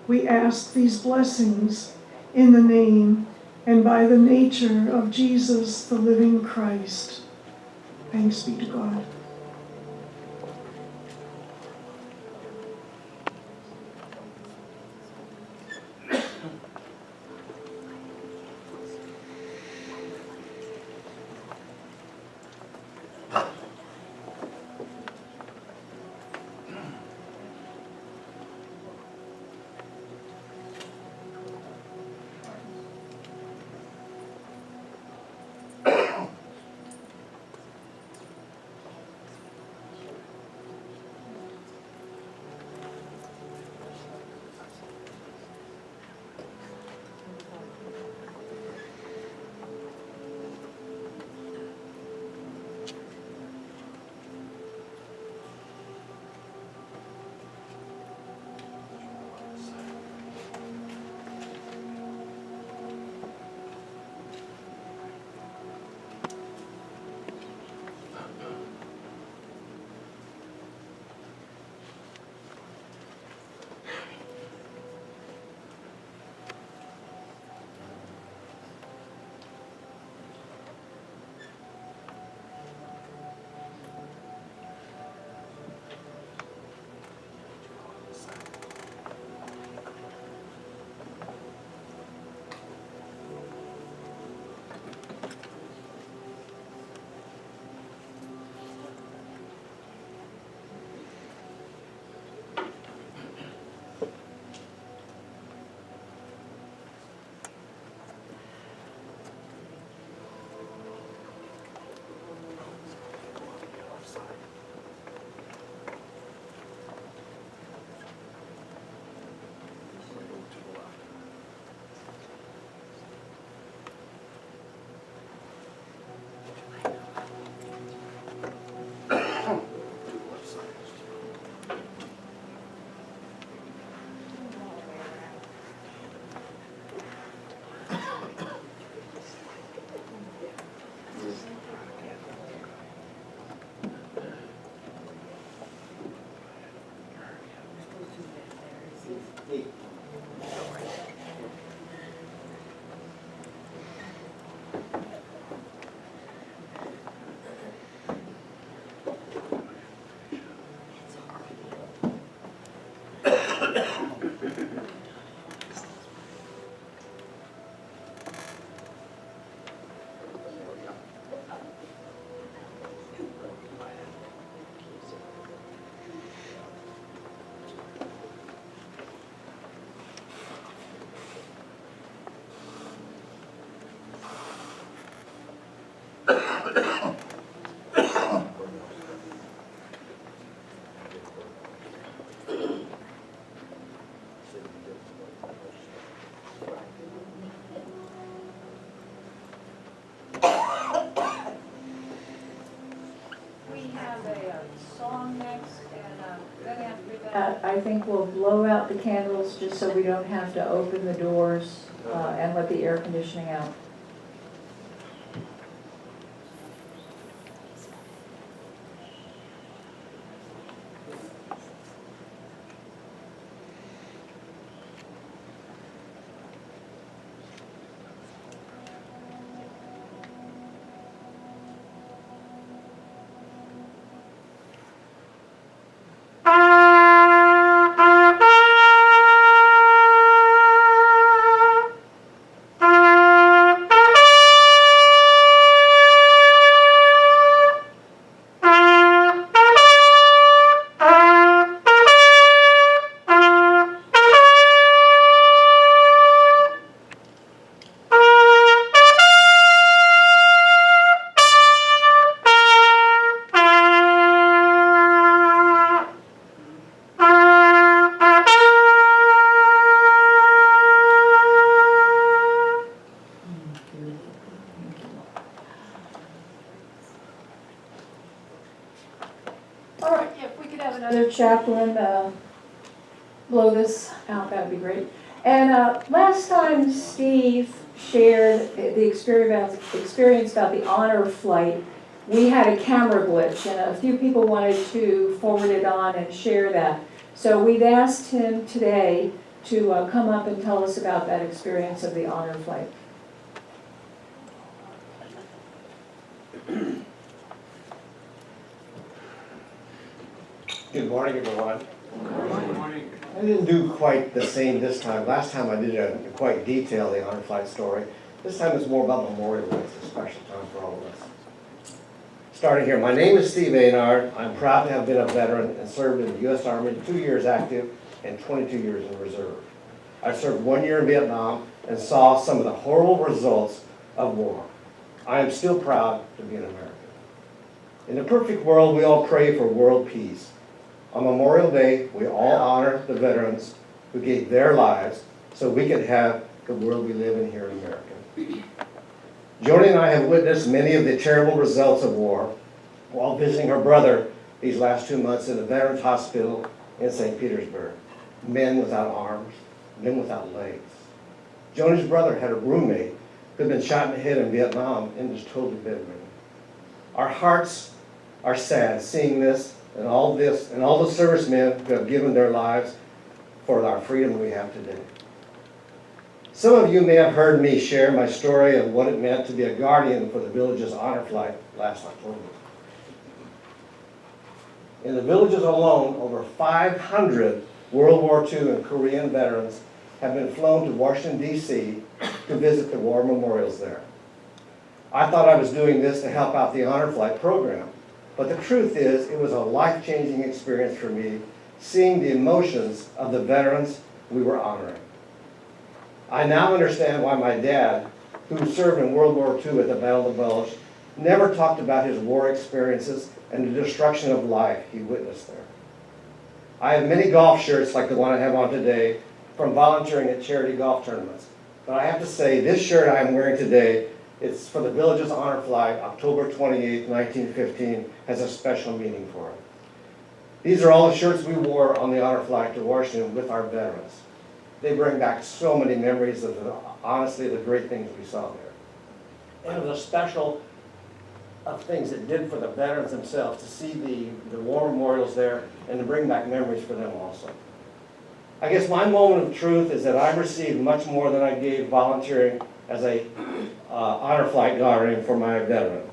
We ask these blessings in the name and by the nature of Jesus, the living Christ. Thanks be to God. I think we'll blow out the candles just so we don't have to open the doors and let the air conditioning out. Another chaplain blow this out, that would be great. And last time Steve shared the experience about the honor flight, we had a camera glitch, and a few people wanted to forward it on and share that. So we've asked him today to come up and tell us about that experience of the honor flight. Good morning, everyone. Good morning. I didn't do quite the same this time. Last time I did a quite detailed the honor flight story. This time it's more about Memorial Day. It's a special time for all of us. Starting here, my name is Steve Aynard. I'm proud to have been a veteran and served in the U.S. Army 2 years active and 22 years in reserve. I served 1 year in Vietnam and saw some of the horrible results of war. I am still proud to be an American. In the perfect world, we all pray for world peace. On Memorial Day, we all honor the veterans who gave their lives so we could have the world we live in here in America. Joni and I have witnessed many of the terrible results of war while visiting her brother these last 2 months in the Veterans Hospital in St. Petersburg. Men without arms, men without legs. Joni's brother had a roommate who had been shot in the head in Vietnam and was totally bedridden. Our hearts are sad seeing this and all the servicemen who have given their lives for our freedom we have today. Some of you may have heard me share my story of what it meant to be a guardian for the village's honor flight last October. In the villages alone, over 500 World War II and Korean veterans have been flown to Washington, D.C. to visit the war memorials there. I thought I was doing this to help out the honor flight program. But the truth is, it was a life-changing experience for me, seeing the emotions of the veterans we were honoring. I now understand why my dad, who served in World War II at the Battle of the Bulge, never talked about his war experiences and the destruction of life he witnessed there. I have many golf shirts like the one I have on today from volunteering at charity golf tournaments. But I have to say, this shirt I am wearing today, it's for the village's honor flight, October 28, 1915, has a special meaning for it. These are all the shirts we wore on the honor flight to Washington with our veterans. They bring back so many memories of, honestly, the great things we saw there. And of the special of things it did for the veterans themselves to see the war memorials there and to bring back memories for them also. I guess my moment of truth is that I've received much more than I gave volunteering as a honor flight guardian for my veteran.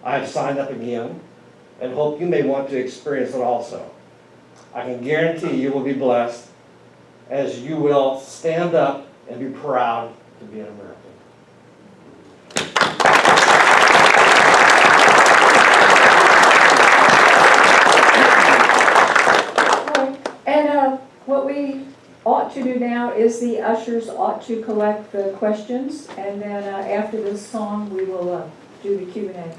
I have signed up again and hope you may want to experience it also. I can guarantee you will be blessed as you will stand up and be proud to be an American. And what we ought to do now is the ushers ought to collect the questions, and then after this song we will do the Q&A.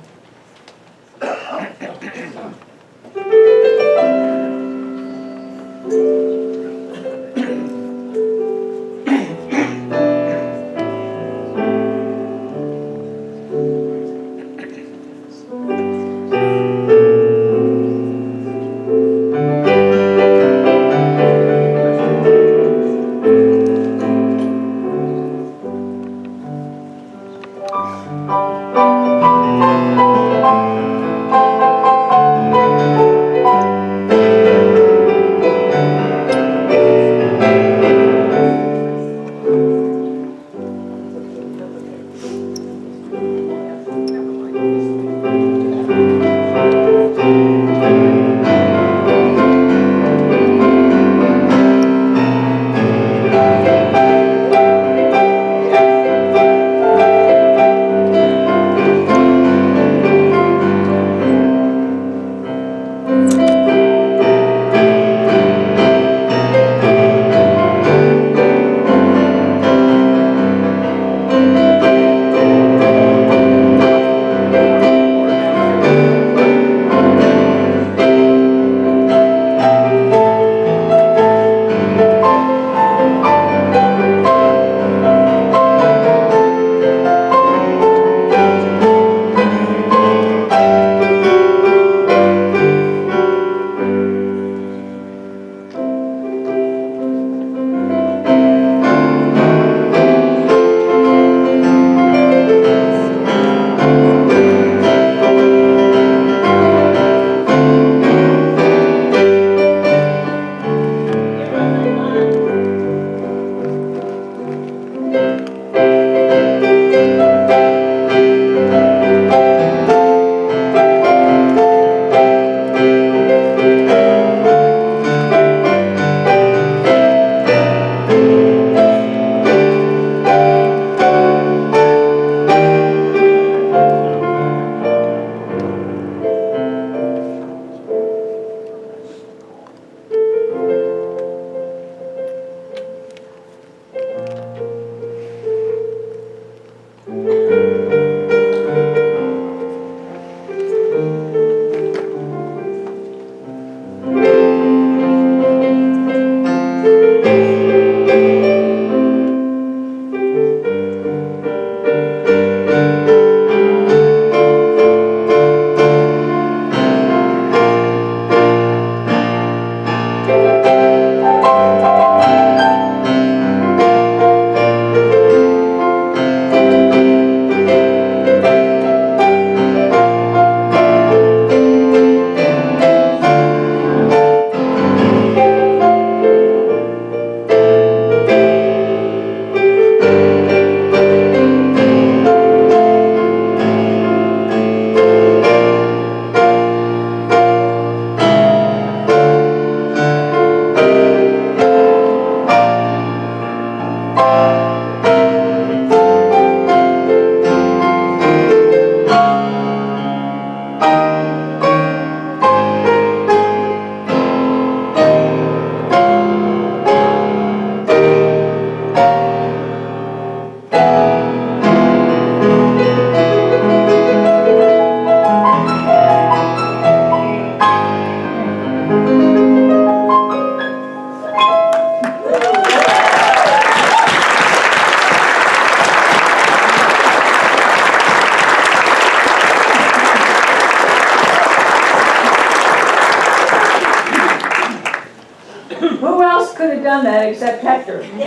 done that except Hector. Golly.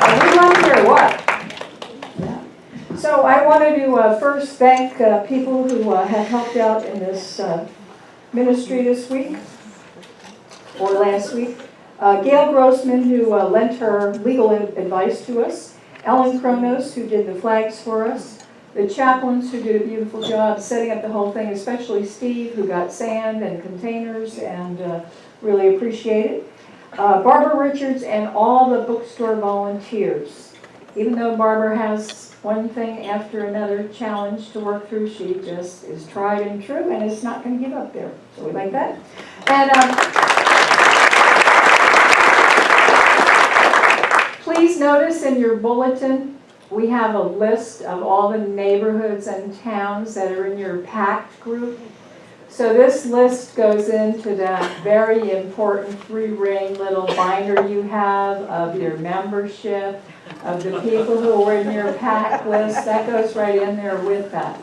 Are we lucky or what? Yeah. So I wanted to first thank people who have helped out in this ministry this week, or last week. Gail Grossman, who lent her legal advice to us. Ellen Kronos, who did the flags for us. The chaplains, who did a beautiful job setting up the whole thing, especially Steve, who got sand and containers, and really appreciate it. Barbara Richards and all the bookstore volunteers. Even though Barbara has one thing after another challenge to work through, she just is tried and true and is not going to give up there. So we like that. And please notice in your bulletin, we have a list of all the neighborhoods and towns that are in your PACT group. So this list goes into that very important 3-ring little binder you have of your membership, of the people who are in your PACT list. That goes right in there with that.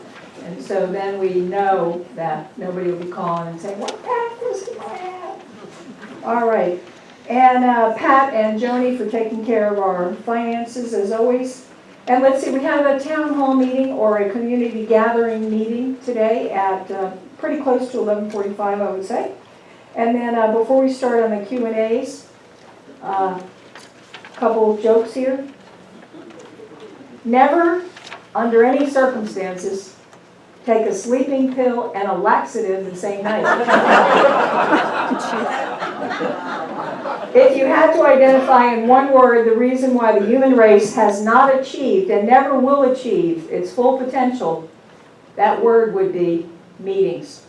And so then we know that nobody will be calling and saying, what PACT list do I have? All right. And Pat and Joni for taking care of our finances as always. And let's see, we have a town hall meeting or a community gathering meeting today at pretty close to 11:45, I would say. And then before we start on the Q&As, a couple of jokes here. Never, under any circumstances, take a sleeping pill and a laxative the same night. If you had to identify in one word the reason why the human race has not achieved and never will achieve its full potential, that word would be meetings.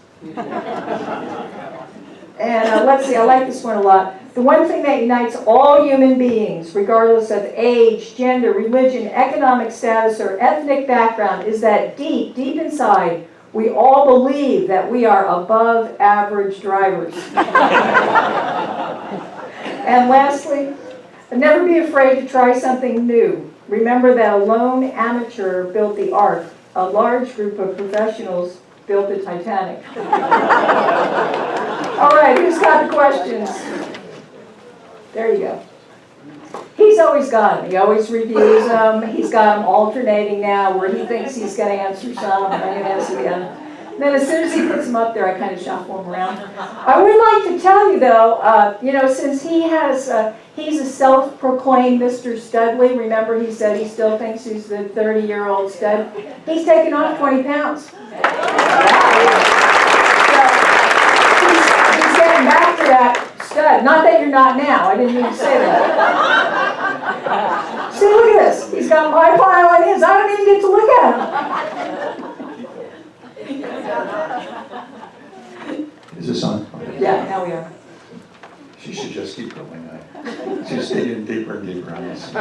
And let's see, I like this one a lot. The one thing that unites all human beings, regardless of age, gender, religion, economic status, or ethnic background, is that deep, deep inside, we all believe that we are above average drivers. And lastly, never be afraid to try something new. Remember that a lone amateur built the Ark. A large group of professionals built the Titanic. All right, who's got the questions? There you go. He's always got them. He always reviews them. He's got them alternating now where he thinks he's going to answer some and then he answers the other. Then as soon as he puts them up there, I kind of shuffle them around. I would like to tell you though, since he's a self-proclaimed Mr. Studley, remember he said he still thinks he's the 30-year-old stud, he's taken off 20 pounds. So he's getting back to that stud. Not that you're not now, I didn't mean to say that. See, look at this. He's got my pile on his. I don't even get to look at him. Is this on? Yeah, now we are. She should just keep going. She's digging deeper and deeper on this. Go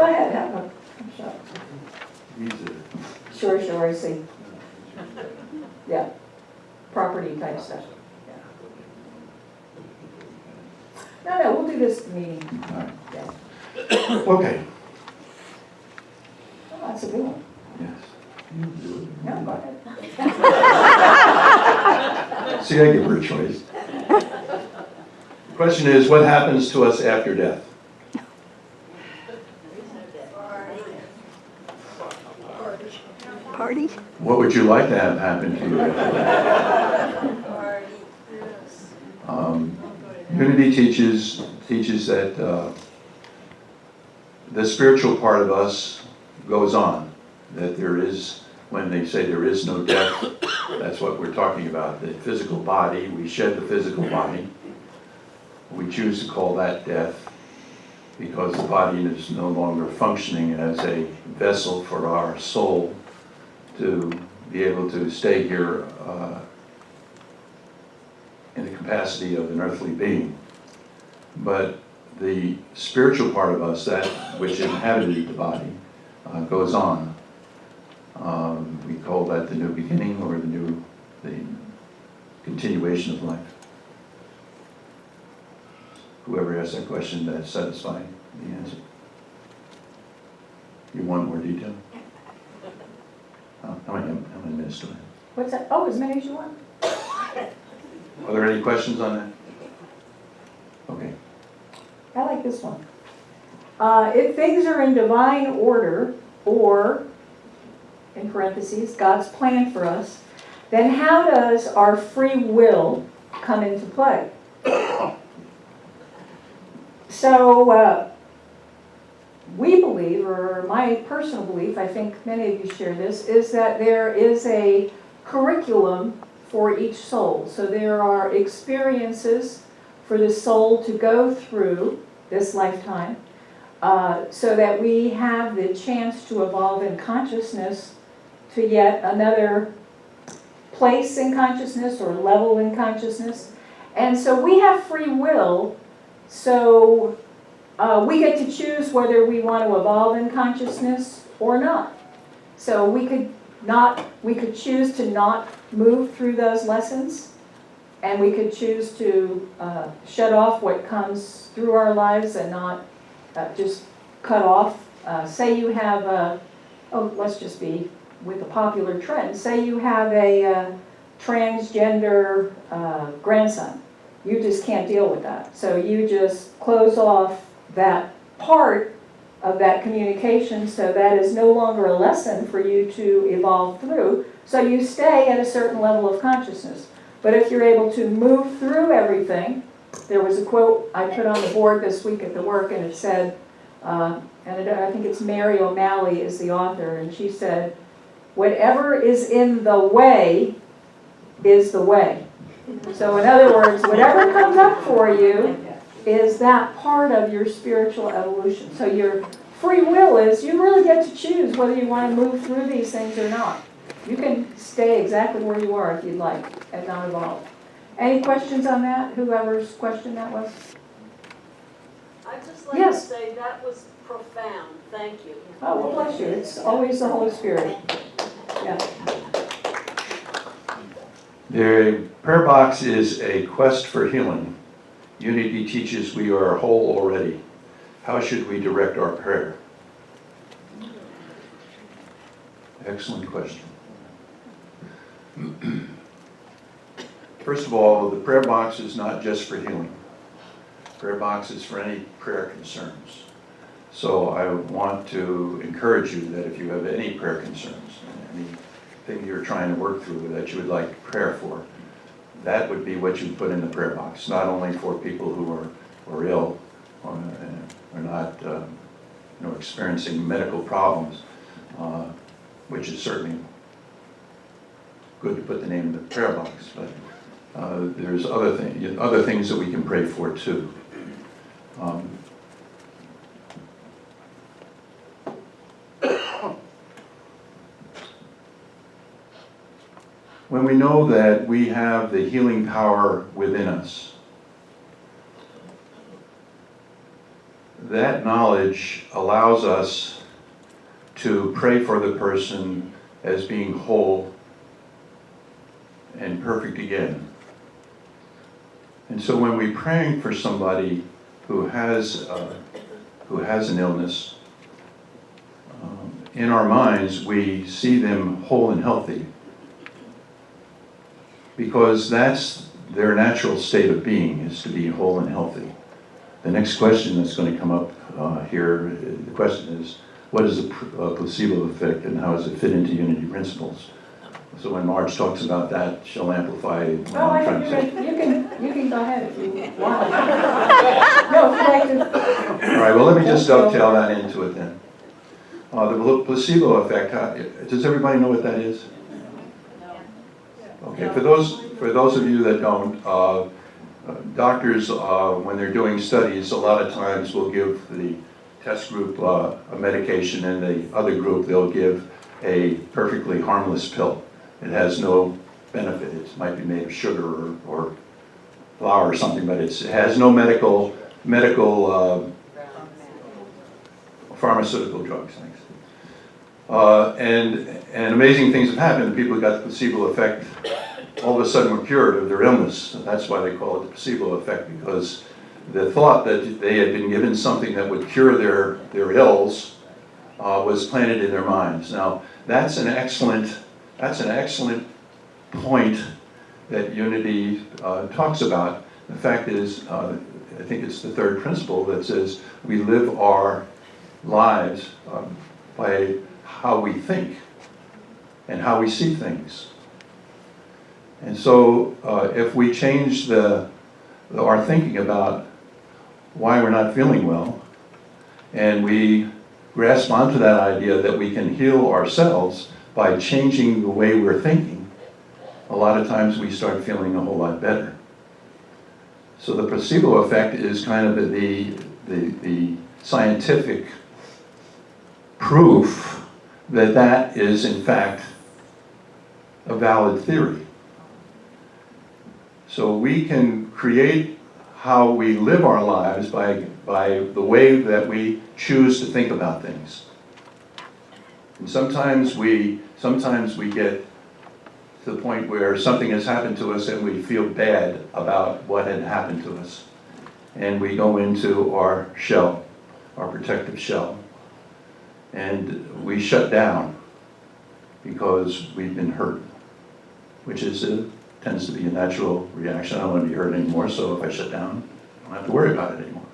ahead, have a shot. Easy. Sure, I see. Yeah, property type stuff. Yeah. No, we'll do this at the meeting. All right. Yeah. Okay. Oh, that's a good one. Yes. You do it. No, go ahead. See, I give her a choice. The question is, what happens to us after death? Party? What would you like to have happen to you after death? Unity teaches that the spiritual part of us goes on. That there is, when they say there is no death, that's what we're talking about. The physical body, we shed the physical body. We choose to call that death because the body is no longer functioning as a vessel for our soul to be able to stay here in the capacity of an earthly being. But the spiritual part of us, that which inhabited the body, goes on. We call that the new beginning or the continuation of life. Whoever asked that question, that's satisfying the answer. You want more detail? How many minutes do I have? What's that? Oh, as many as you want. Are there any questions on that? I like this one. If things are in divine order, or, in parentheses, God's plan for us, then how does our free will come into play? So, we believe, or my personal belief, I think many of you share this, is that there is a curriculum for each soul. So there are experiences for the soul to go through this lifetime, so that we have the chance to evolve in consciousness to yet another place in consciousness or level in consciousness. And so we have free will, so we get to choose whether we want to evolve in consciousness or not. So we could choose to not move through those lessons, and we could choose to shut off what comes through our lives and not just cut off. Say you have let's just be with the popular trend. Say you have a transgender grandson. You just can't deal with that. So you just close off that part of that communication, so that is no longer a lesson for you to evolve through. So you stay at a certain level of consciousness. But if you're able to move through everything, there was a quote I put on the board this week at the work, and it said, I think it's Mary O'Malley is the author, and she said, "Whatever is in the way is the way." So in other words, whatever comes up for you is that part of your spiritual evolution. So your free will is, you really get to choose whether you want to move through these things or not. You can stay exactly where you are if you'd like and not evolve. Any questions on that? Whoever's question that was? I'd just like to Yes. say that was profound. Thank you. Oh, well, bless you. It's always the Holy Spirit. Yeah. The prayer box is a quest for healing. Unity teaches we are whole already. How should we direct our prayer? Excellent question. First of all, the prayer box is not just for healing. Prayer box is for any prayer concerns. So I want to encourage you that if you have any prayer concerns, anything you're trying to work through that you would like prayer for, that would be what you put in the prayer box, not only for people who are ill or are not experiencing medical problems, which is certainly good to put the name in the prayer box, but there's other things that we can pray for too. When we know that we have the healing power within us, that knowledge allows us to pray for the person as being whole and perfect again. And so when we're praying for somebody who has an illness, in our minds we see them whole and healthy, because that's their natural state of being, is to be whole and healthy. The next question that's going to come up here, the question is, what is a placebo effect and how does it fit into unity principles? So when Marge talks about that, she'll amplify what I'm trying to say. You can go ahead if you want. No, if you'd like to. All right, well, let me just dovetail that into it then. The placebo effect, does everybody know what that is? Okay, for those of you that don't, doctors, when they're doing studies, a lot of times will give the test group a medication, and the other group they'll give a perfectly harmless pill. It has no benefit. It might be made of sugar or flour or something, but it has no medical pharmaceutical drugs. Thanks. And amazing things have happened. People who got the placebo effect all of a sudden were cured of their illness. And that's why they call it the placebo effect, because the thought that they had been given something that would cure their ills was planted in their minds. Now, that's an excellent point that Unity talks about. The fact is, I think it's the third principle that says we live our lives by how we think and how we see things. And so if we change our thinking about why we're not feeling well, and we grasp onto that idea that we can heal ourselves by changing the way we're thinking, a lot of times we start feeling a whole lot better. So the placebo effect is kind of the scientific proof that that is in fact a valid theory. So we can create how we live our lives by the way that we choose to think about things. And sometimes we get to the point where something has happened to us and we feel bad about what had happened to us. And we go into our shell, our protective shell, and we shut down because we've been hurt, which tends to be a natural reaction. I don't want to be hurt anymore, so if I shut down, I don't have to worry about it anymore.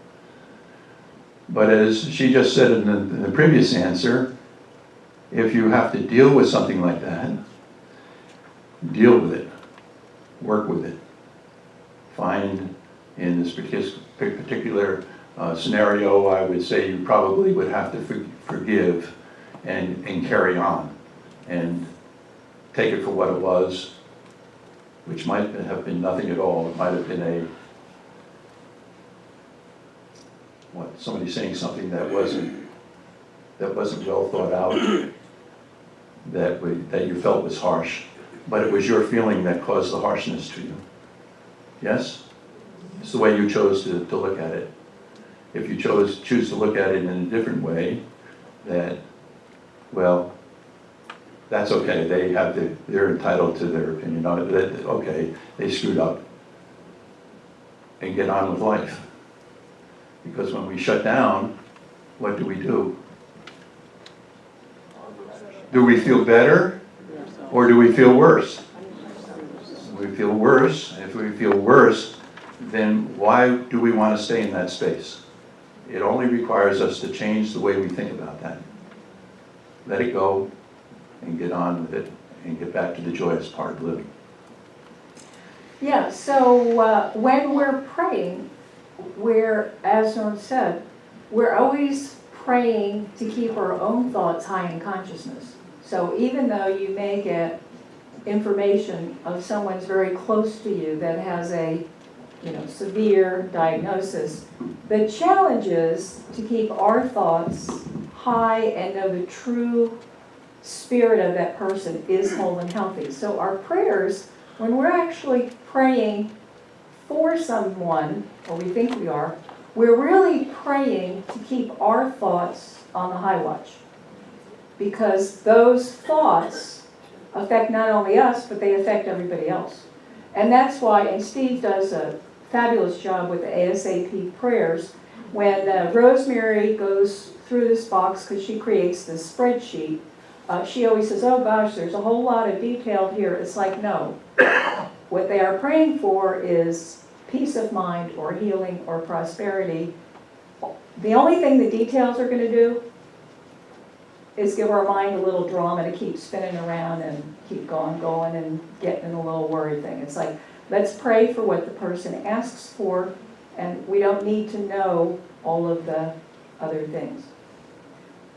But as she just said in the previous answer, if you have to deal with something like that, deal with it, work with it. Find, in this particular scenario, I would say you probably would have to forgive and carry on and take it for what it was, which might have been nothing at all. It might have been somebody saying something that wasn't well thought out, that you felt was harsh, but it was your feeling that caused the harshness to you. Yes? It's the way you chose to look at it. If you choose to look at it in a different way, well, that's okay. They're entitled to their opinion on it. Okay, they screwed up, and get on with life. Because when we shut down, what do? Do we feel better, or do we feel worse? We feel worse. If we feel worse, then why do we want to stay in that space? It only requires us to change the way we think about that. Let it go and get on with it and get back to the joyous part of living. Yeah, so when we're praying, as Norm said, we're always praying to keep our own thoughts high in consciousness. So even though you may get information of someone's very close to you that has a severe diagnosis, the challenge is to keep our thoughts high and know the true spirit of that person is whole and healthy. So our prayers, when we're actually praying for someone, or we think we are, we're really praying to keep our thoughts on the high watch. Because those thoughts affect not only us, but they affect everybody else. And that's why, and Steve does a fabulous job with the ASAP prayers, when Rosemary goes through this box, because she creates this spreadsheet, she always says, oh gosh, there's a whole lot of detail here. It's like, no. What they are praying for is peace of mind or healing or prosperity. The only thing the details are going to do is give our mind a little drama to keep spinning around and keep going and getting in a little worry thing. It's like, let's pray for what the person asks for, and we don't need to know all of the other things.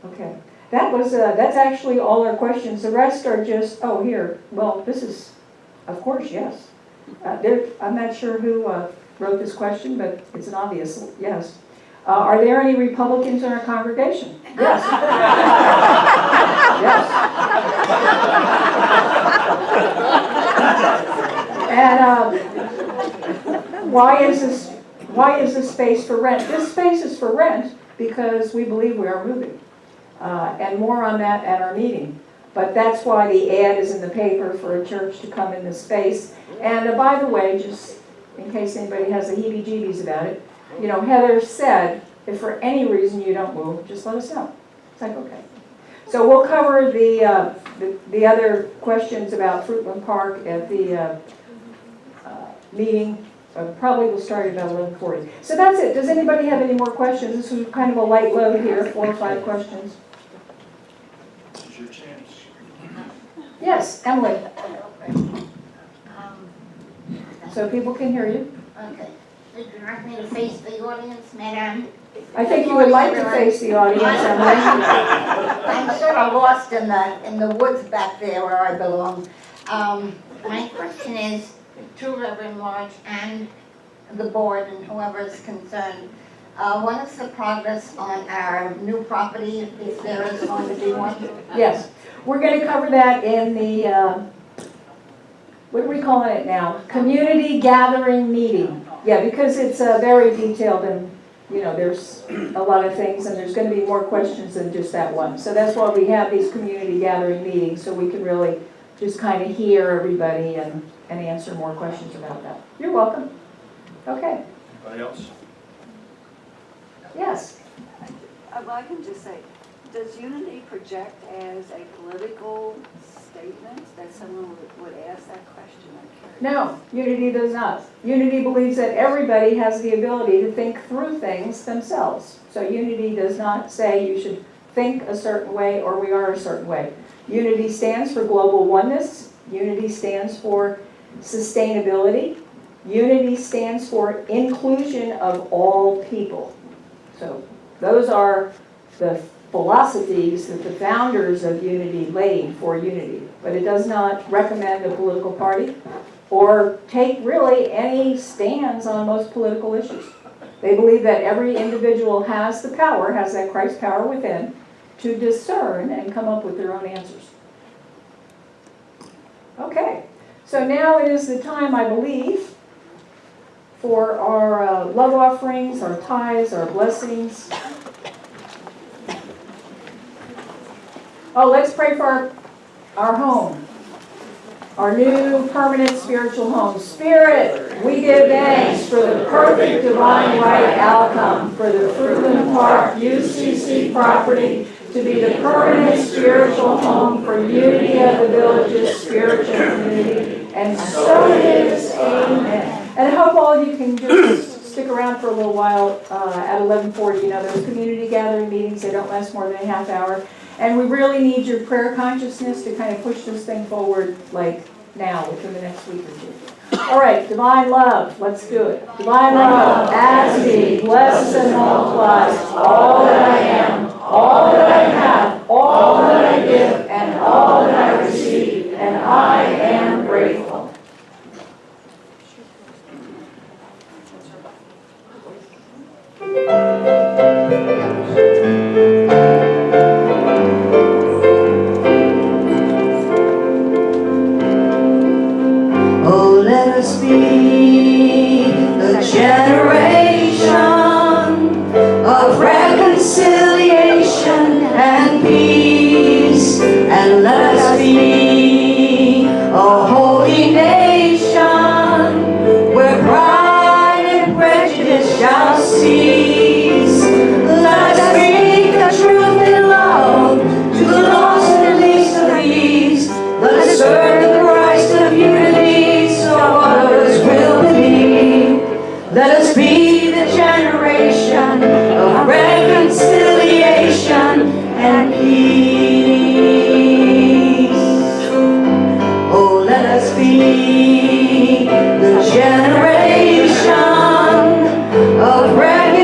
Okay. That's actually all our questions. The rest are just, this is, of course, yes. I'm not sure who wrote this question, but it's an obvious yes. Are there any Republicans in our congregation? Yes. Yes. And why is this space for rent? This space is for rent because we believe we are moving. And more on that at our meeting. But that's why the ad is in the paper for a church to come in this space. And by the way, just in case anybody has the heebie-jeebies about it, Heather said, if for any reason you don't move, just let us know. It's like, okay. So we'll cover the other questions about Fruitland Park at the meeting Probably will start at about 11:40. So that's it. Does anybody have any more questions? This was kind of a light load here, 4 or 5 questions. This is your chance. Yes, Emily, Um, so people can hear you. Okay. Would you like me to face the audience, madam? I think you would like to face the audience, Emily. I'm sort of lost in the woods back there where I belong. My question is to Reverend March and the board and whoever is concerned. What is the progress on our new property, if there is going to be one? Yes, we're going to cover that in the, what are we calling it now? Community gathering meeting. Yeah, because it's very detailed and, you know, there's a lot of things and there's going to be more questions than just that one. So that's why we have these community gathering meetings, so we can really just kind of hear everybody and answer more questions about that. You're welcome. Okay, Anybody else? yes. Well, I can just say, does unity project as a political statement that someone would ask that question? I'm curious. No, unity does not. Unity believes that everybody has the ability to think through things themselves. So unity does not say you should think a certain way or we are a certain way. Unity stands for global oneness. Unity stands for sustainability. Unity stands for inclusion of all people. So those are the philosophies that the founders of unity laid for unity. But it does not recommend a political party or take really any stands on most political issues. They believe that every individual has the power, has that Christ power within, to discern and come up with their own answers. Okay, so now it is the time, I believe, for our love offerings, our tithes, our blessings. Oh, let's pray for our home, our new permanent spiritual home. Spirit, we give thanks for the perfect divine right outcome for the Fruitland Park UCC property to be the permanent spiritual home for unity of the village's spiritual community. And so it is, amen. And I hope all of you can just stick around for a little while at 11:40. You know, those community gathering meetings, they don't last more than a half hour. And we really need your prayer consciousness to kind of push this thing forward like now, within the next week or two. All right, divine love, let's do it. Divine love, as me, blesses and multiplies all that I am, all that I have, all that I give, and all that I receive, and I am grateful. Oh, let us be the generation of reconciliation and peace, and let us be a holy nation where pride and prejudice shall cease. Let us speak the truth in love to the lost and least of these. Let us serve the Christ of unity so others will believe. Let us be the generation of reconciliation and peace. Oh, let us be the generation of reconciliation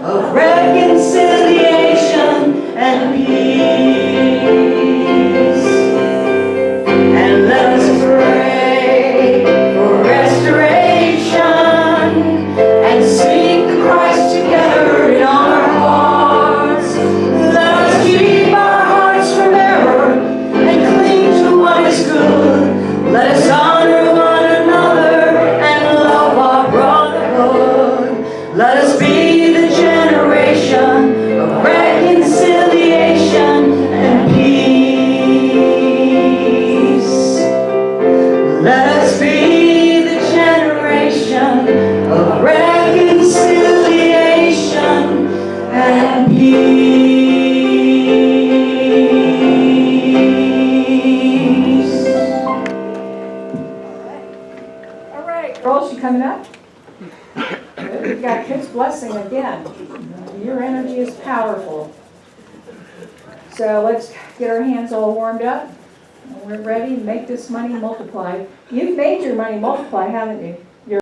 of reconciliation and peace. And let us pray for restoration and seek Christ together in our hearts. Let us keep our hearts from error and cling to what is good. Let us honor one another and love our brotherhood. Let us be the generation of reconciliation and peace. Let us be the generation of reconciliation and peace. All right, girls, you coming up? Good, we've got kids blessing again. Your energy is powerful. So let's get our hands all warmed up. We're ready to make this money multiply. You've made your money multiply, haven't you?